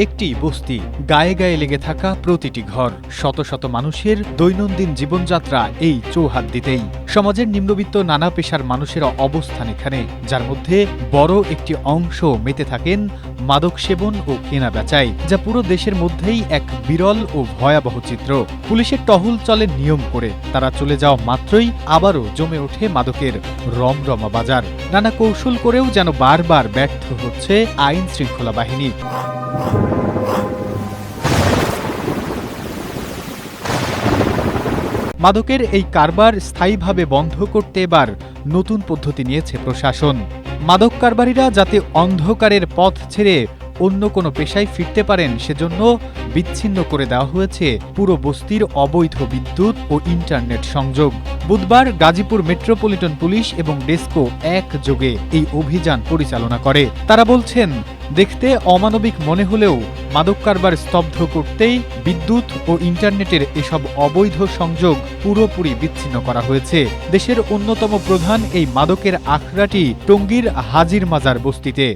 একটি বস্তি, গায়ে গায়ে লেগে থাকা প্রতিটি ঘর, শত শত মানুষের দৈনন্দিন জীবনযাত্রা এই চৌহাদ্দিতেই। সমাজের নিম্নবিত্ত নানা পেশার মানুষের অবস্থান এখানে, যার মধ্যে বড় একটি অংশ মেতে থাকেন মাদক সেবন ও কেনাবেচায়, যা পুরো দেশের মধ্যেই এক বিরল ও ভয়াবহ চিত্র। পুলিশের টহল চলে নিয়ম করে, তারা চলে যাওয়া মাত্রই আবারও জমে ওঠে মাদকের রমরমা বাজার। নানা কৌশল করেও যেন বারবার ব্যর্থ হচ্ছে আইন শৃঙ্খলা বাহিনী। মাদকের এই কারবার স্থায়ীভাবে বন্ধ করতে এবার নতুন পদ্ধতি নিয়েছে প্রশাসন। মাদক কারবারিরা যাতে অন্ধকারের পথ ছেড়ে অন্য কোনো পেশায় ফিরতে পারেন, সেজন্য বিচ্ছিন্ন করে দেওয়া হয়েছে পুরো বস্তির অবৈধ বিদ্যুৎ ও ইন্টারনেট সংযোগ। বুধবার গাজীপুর মেট্রোপলিটন পুলিশ এবং ডেস্কো একযোগে এই অভিযান পরিচালনা করে। তারা বলছেন, দেখতে অমানবিক মনে হলেও মাদক কারবার স্তব্ধ করতেই বিদ্যুৎ ও ইন্টারনেটের এসব অবৈধ সংযোগ পুরোপুরি বিচ্ছিন্ন করা হয়েছে। দেশের অন্যতম প্রধান এই মাদকের আখড়াটি টঙ্গীর হাজির মাজার বস্তিতে।